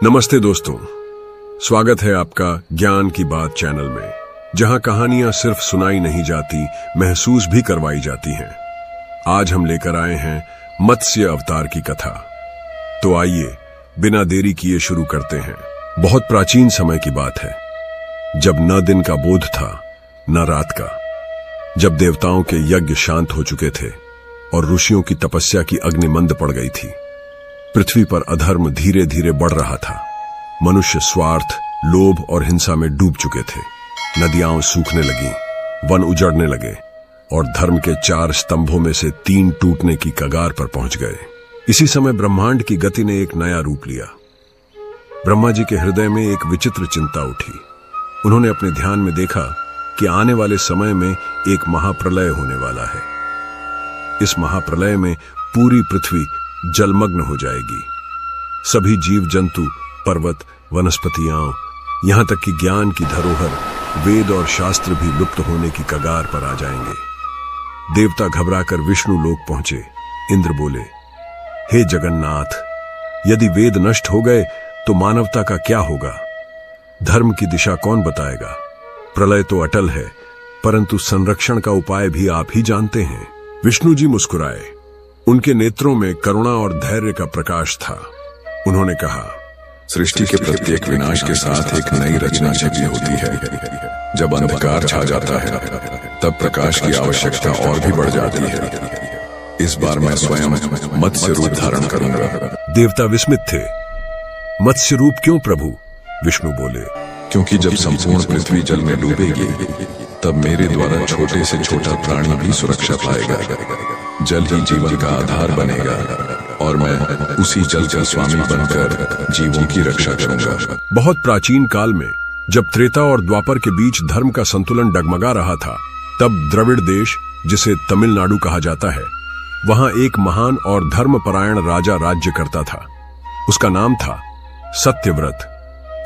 नमस्ते दोस्तों, स्वागत है आपका ज्ञान की बात चैनल में, जहां कहानियां सिर्फ सुनाई नहीं जाती, महसूस भी करवाई जाती हैं। आज हम लेकर आए हैं मत्स्य अवतार की कथा। तो आइए बिना देरी किए शुरू करते हैं। बहुत प्राचीन समय की बात है, जब न दिन का बोध था न रात का, जब देवताओं के यज्ञ शांत हो चुके थे और ऋषियों की तपस्या की अग्नि मंद पड़ गई थी। पृथ्वी पर अधर्म धीरे धीरे बढ़ रहा था। मनुष्य स्वार्थ, लोभ और हिंसा में डूब चुके थे। नदियां सूखने लगीं, वन उजड़ने लगे और धर्म के 4 स्तंभों में से 3 टूटने की कगार पर पहुंच गए। इसी समय ब्रह्मांड की गति ने एक नया रूप लिया। ब्रह्मा जी के हृदय में एक विचित्र चिंता उठी। उन्होंने अपने ध्यान में देखा कि आने वाले समय में एक महाप्रलय होने वाला है। इस महाप्रलय में पूरी पृथ्वी जलमग्न हो जाएगी। सभी जीव जंतु, पर्वत, वनस्पतियां, यहां तक कि ज्ञान की धरोहर, वेद और शास्त्र भी लुप्त होने की कगार पर आ जाएंगे। देवता घबराकर विष्णु लोक पहुंचे। इंद्र बोले, हे जगन्नाथ, यदि वेद नष्ट हो गए तो मानवता का क्या होगा? धर्म की दिशा कौन बताएगा? प्रलय तो अटल है, परंतु संरक्षण का उपाय भी आप ही जानते हैं। विष्णु जी मुस्कुराए। उनके नेत्रों में करुणा और धैर्य का प्रकाश था। उन्होंने कहा, सृष्टि के प्रत्येक विनाश के साथ एक नई रचना छिपी होती है। जब अंधकार छा जाता है, तब प्रकाश की आवश्यकता और भी बढ़ जाती है। इस बार मैं स्वयं मत्स्य रूप धारण करूंगा। देवता विस्मित थे। मत्स्य रूप क्यों प्रभु? विष्णु बोले, क्योंकि जब संपूर्ण पृथ्वी जल में डूबेगी, तब मेरे द्वारा छोटे से छोटा प्राणी भी सुरक्षा पाएगा। जल ही जीवन का आधार बनेगा और मैं उसी जल का स्वामी बनकर जीवों की रक्षा करूंगा। बहुत प्राचीन काल में, जब त्रेता और द्वापर के बीच धर्म का संतुलन डगमगा रहा था, तब द्रविड़ देश, जिसे तमिलनाडु कहा जाता है, वहां एक महान और धर्मपरायण राजा राज्य करता था। उसका नाम था सत्यव्रत।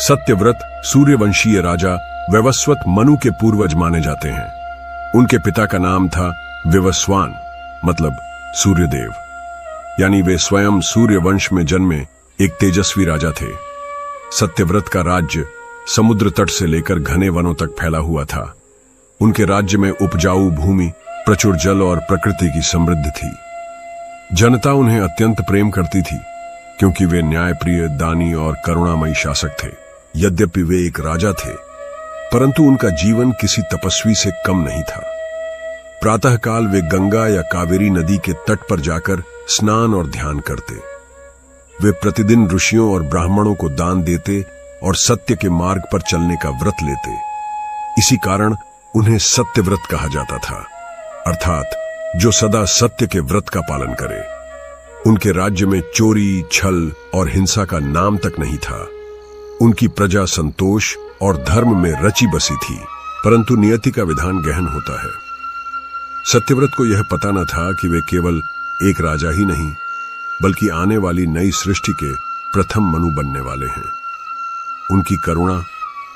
सत्यव्रत सूर्यवंशीय राजा वैवस्वत मनु के पूर्वज माने जाते हैं। उनके पिता का नाम था विवस्वान, मतलब सूर्यदेव, यानी वे स्वयं सूर्य वंश में जन्मे एक तेजस्वी राजा थे। सत्यव्रत का राज्य समुद्र तट से लेकर घने वनों तक फैला हुआ था। उनके राज्य में उपजाऊ भूमि, प्रचुर जल और प्रकृति की समृद्धि थी। जनता उन्हें अत्यंत प्रेम करती थी, क्योंकि वे न्यायप्रिय, दानी और करुणामयी शासक थे। यद्यपि वे एक राजा थे, परंतु उनका जीवन किसी तपस्वी से कम नहीं था। प्रातःकाल वे गंगा या कावेरी नदी के तट पर जाकर स्नान और ध्यान करते। वे प्रतिदिन ऋषियों और ब्राह्मणों को दान देते और सत्य के मार्ग पर चलने का व्रत लेते। इसी कारण उन्हें सत्यव्रत कहा जाता था, अर्थात जो सदा सत्य के व्रत का पालन करे। उनके राज्य में चोरी, छल और हिंसा का नाम तक नहीं था। उनकी प्रजा संतोष और धर्म में रची बसी थी, परंतु नियति का विधान गहन होता है। सत्यव्रत को यह पता न था कि वे केवल एक राजा ही नहीं, बल्कि आने वाली नई सृष्टि के प्रथम मनु बनने वाले हैं। उनकी करुणा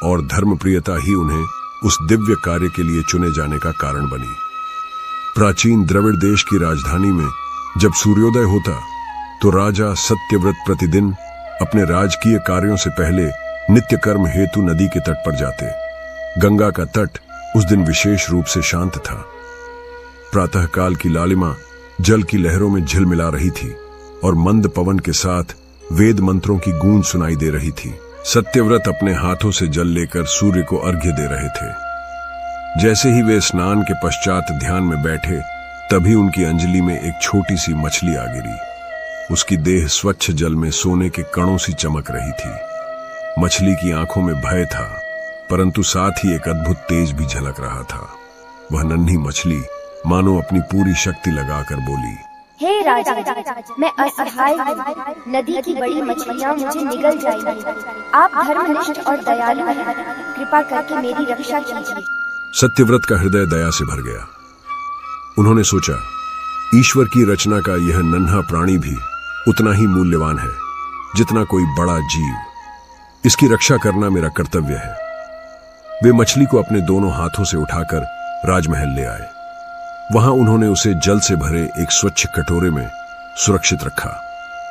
और धर्मप्रियता ही उन्हें उस दिव्य कार्य के लिए चुने जाने का कारण बनी। प्राचीन द्रविड़ देश की राजधानी में जब सूर्योदय होता, तो राजा सत्यव्रत प्रतिदिन अपने राजकीय कार्यों से पहले नित्य कर्म हेतु नदी के तट पर जाते। गंगा का तट उस दिन विशेष रूप से शांत था। प्रातःकाल की लालिमा जल की लहरों में झिलमिला रही थी और मंद पवन के साथ वेद मंत्रों की गूंज सुनाई दे रही थी। सत्यव्रत अपने हाथों से जल लेकर सूर्य को अर्घ्य दे रहे थे। जैसे ही वे स्नान के पश्चात ध्यान में बैठे, तभी उनकी अंजलि में एक छोटी सी मछली आ गिरी। उसकी देह स्वच्छ जल में सोने के कणों सी चमक रही थी। मछली की आंखों में भय था, परंतु साथ ही एक अद्भुत तेज भी झलक रहा था। वह नन्ही मछली मानो अपनी पूरी शक्ति लगाकर बोली, हे राजा, मैं असहाय हूँ। नदी की बड़ी मछलियाँ मुझे निगल जाएंगी। आप धर्मनिष्ठ और दयालु हैं, कृपा करके मेरी रक्षा कीजिए। सत्यव्रत का हृदय दया से भर गया। उन्होंने सोचा, ईश्वर की रचना का यह नन्हा प्राणी भी उतना ही मूल्यवान है जितना कोई बड़ा जीव। इसकी रक्षा करना मेरा कर्तव्य है। वे मछली को अपने दोनों हाथों से उठाकर राजमहल ले आए। वहां उन्होंने उसे जल से भरे एक स्वच्छ कटोरे में सुरक्षित रखा।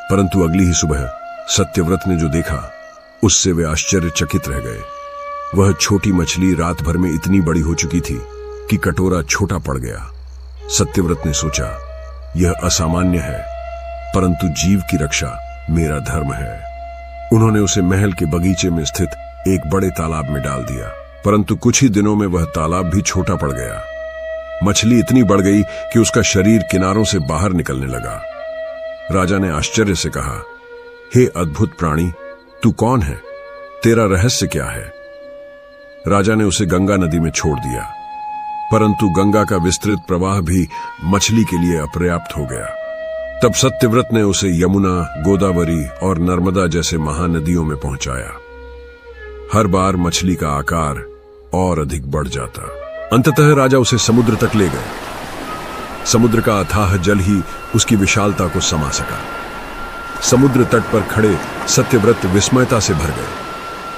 परंतु अगली ही सुबह सत्यव्रत ने जो देखा, उससे वे आश्चर्यचकित रह गए। वह छोटी मछली रात भर में इतनी बड़ी हो चुकी थी कि कटोरा छोटा पड़ गया। सत्यव्रत ने सोचा, यह असामान्य है, परंतु जीव की रक्षा मेरा धर्म है। उन्होंने उसे महल के बगीचे में स्थित एक बड़े तालाब में डाल दिया, परंतु कुछ ही दिनों में वह तालाब भी छोटा पड़ गया। मछली इतनी बढ़ गई कि उसका शरीर किनारों से बाहर निकलने लगा। राजा ने आश्चर्य से कहा, हे अद्भुत प्राणी, तू कौन है? तेरा रहस्य क्या है? राजा ने उसे गंगा नदी में छोड़ दिया, परंतु गंगा का विस्तृत प्रवाह भी मछली के लिए अपर्याप्त हो गया। तब सत्यव्रत ने उसे यमुना, गोदावरी और नर्मदा जैसे महानदियों में पहुंचाया। हर बार मछली का आकार और अधिक बढ़ जाता। अंततः राजा उसे समुद्र तक ले गए। समुद्र का अथाह जल ही उसकी विशालता को समा सका। समुद्र तट पर खड़े सत्यव्रत विस्मयता से भर गए।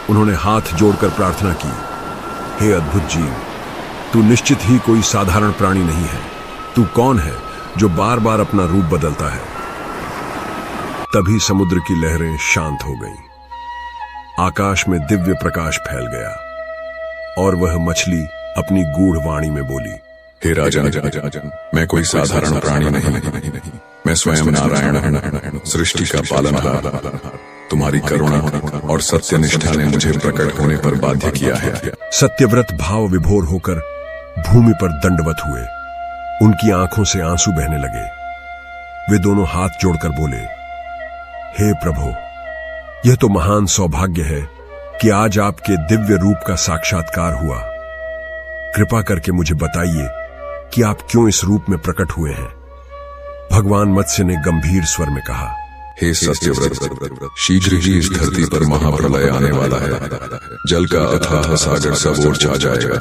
उन्होंने हाथ जोड़कर प्रार्थना की, हे अद्भुत जीव, तू निश्चित ही कोई साधारण प्राणी नहीं है। तू कौन है जो बार बार अपना रूप बदलता है? तभी समुद्र की लहरें शांत हो गईं। आकाश में दिव्य प्रकाश फैल गया और वह मछली अपनी गूढ़ वाणी में बोली, हे राजन, मैं कोई साधारण प्राणी नहीं, मैं स्वयं नारायण हूं, सृष्टि का पालनहार। तुम्हारी करुणा और सत्यनिष्ठा ने मुझे प्रकट होने पर बाध्य किया है। सत्यव्रत भाव विभोर होकर भूमि पर दंडवत हुए। उनकी आंखों से आंसू बहने लगे। वे दोनों हाथ जोड़कर बोले, हे प्रभु, यह तो महान सौभाग्य है कि आज आपके दिव्य रूप का साक्षात्कार हुआ। कृपा करके मुझे बताइए कि आप क्यों इस रूप में प्रकट हुए हैं? भगवान मत्स्य ने गंभीर स्वर में कहा, हे सत्यव्रत, शीघ्र ही इस धरती पर महाप्रलय आने वाला है। जल का अथाह सागर सब ओर छा जाएगा।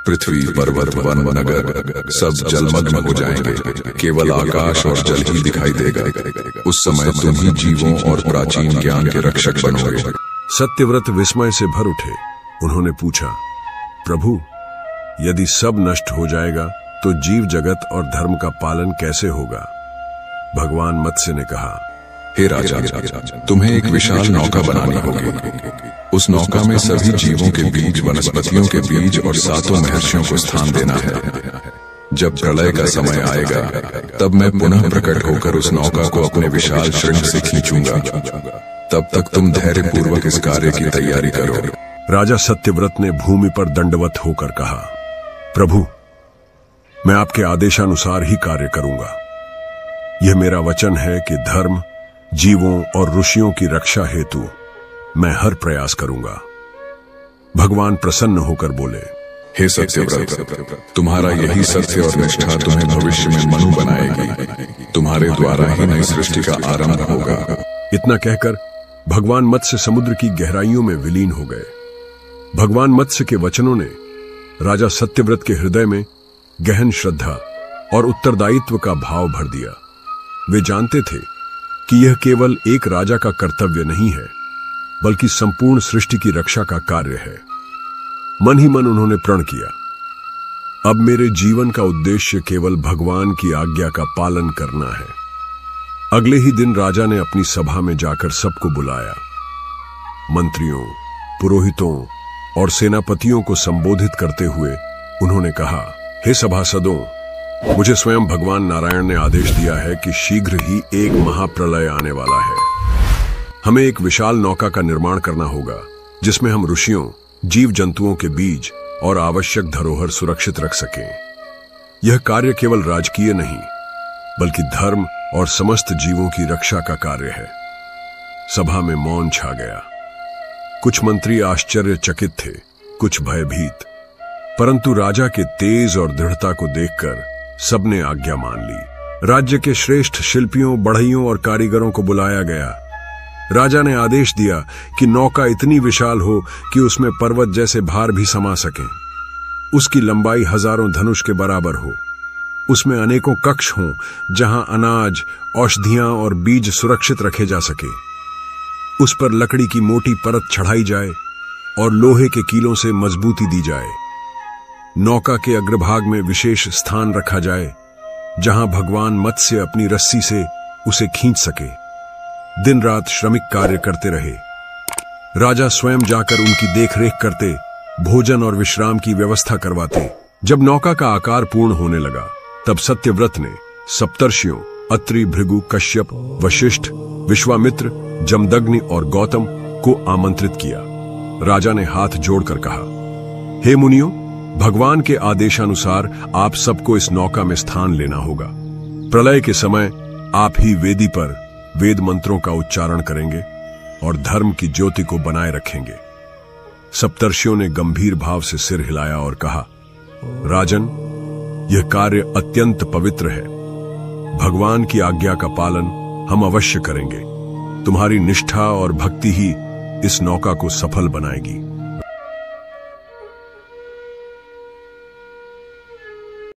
पृथ्वी, पर्वत, वन, नगर सब जलमग्न हो जाएंगे। केवल आकाश और जल ही दिखाई देगा। उस समय तुम ही जीवों और प्राचीन ज्ञान के रक्षक बनोगे। सत्यव्रत विस्मय से भर उठे। उन्होंने पूछा, प्रभु, यदि सब नष्ट हो जाएगा तो जीव जगत और धर्म का पालन कैसे होगा? भगवान मत्स्य ने कहा, हे राजा, तुम्हें एक विशाल नौका बनानी होगी। उस नौका में सभी जीवों के बीच, वनस्पतियों के बीच और सातों महर्षियों को स्थान देना है। जब प्रलय का समय आएगा तब मैं पुनः प्रकट होकर उस नौका को अपने विशाल श्रृंग से खींचूंगा। तब तक तुम धैर्य पूर्वक इस कार्य की तैयारी करो। राजा सत्यव्रत ने भूमि पर दंडवत होकर कहा, प्रभु, मैं आपके आदेशानुसार ही कार्य करूंगा। यह मेरा वचन है कि धर्म, जीवों और ऋषियों की रक्षा हेतु मैं हर प्रयास करूंगा। भगवान प्रसन्न होकर बोले, हे सत्यव्रत, तुम्हारा यही सत्य और निष्ठा तुम्हें भविष्य में मनु बनाएगी। तुम्हारे द्वारा ही नई सृष्टि का आरंभ होगा। इतना कहकर भगवान मत्स्य समुद्र की गहराइयों में विलीन हो गए। भगवान मत्स्य के वचनों ने राजा सत्यव्रत के हृदय में गहन श्रद्धा और उत्तरदायित्व का भाव भर दिया। वे जानते थे कि यह केवल एक राजा का कर्तव्य नहीं है, बल्कि संपूर्ण सृष्टि की रक्षा का कार्य है। मन ही मन उन्होंने प्रण किया, अब मेरे जीवन का उद्देश्य केवल भगवान की आज्ञा का पालन करना है। अगले ही दिन राजा ने अपनी सभा में जाकर सबको बुलाया। मंत्रियों, पुरोहितों और सेनापतियों को संबोधित करते हुए उन्होंने कहा, हे सभासदों, मुझे स्वयं भगवान नारायण ने आदेश दिया है कि शीघ्र ही एक महाप्रलय आने वाला है। हमें एक विशाल नौका का निर्माण करना होगा, जिसमें हम ऋषियों, जीव जंतुओं के बीज और आवश्यक धरोहर सुरक्षित रख सकें। यह कार्य केवल राजकीय नहीं, बल्कि धर्म और समस्त जीवों की रक्षा का कार्य है। सभा में मौन छा गया। कुछ मंत्री आश्चर्यचकित थे, कुछ भयभीत, परंतु राजा के तेज और दृढ़ता को देखकर सबने आज्ञा मान ली। राज्य के श्रेष्ठ शिल्पियों, बढ़इयों और कारीगरों को बुलाया गया। राजा ने आदेश दिया कि नौका इतनी विशाल हो कि उसमें पर्वत जैसे भार भी समा सकें। उसकी लंबाई हजारों धनुष के बराबर हो। उसमें अनेकों कक्ष हों, जहां अनाज, औषधियां और बीज सुरक्षित रखे जा सके। उस पर लकड़ी की मोटी परत चढ़ाई जाए और लोहे के कीलों से मजबूती दी जाए। नौका के अग्रभाग में विशेष स्थान रखा जाए, जहां भगवान मत्स्य अपनी रस्सी से उसे खींच सके। दिन रात श्रमिक कार्य करते रहे। राजा स्वयं जाकर उनकी देखरेख करते, भोजन और विश्राम की व्यवस्था करवाते। जब नौका का आकार पूर्ण होने लगा, तब सत्यव्रत ने सप्तर्षियों अत्रि, भृगु, कश्यप, वशिष्ठ, विश्वामित्र, जमदग्नि और गौतम को आमंत्रित किया। राजा ने हाथ जोड़कर कहा, हे मुनियों, भगवान के आदेशानुसार आप सबको इस नौका में स्थान लेना होगा। प्रलय के समय आप ही वेदी पर वेद मंत्रों का उच्चारण करेंगे और धर्म की ज्योति को बनाए रखेंगे। सप्तर्षियों ने गंभीर भाव से सिर हिलाया और कहा, राजन, यह कार्य अत्यंत पवित्र है। भगवान की आज्ञा का पालन हम अवश्य करेंगे। तुम्हारी निष्ठा और भक्ति ही इस नौका को सफल बनाएगी।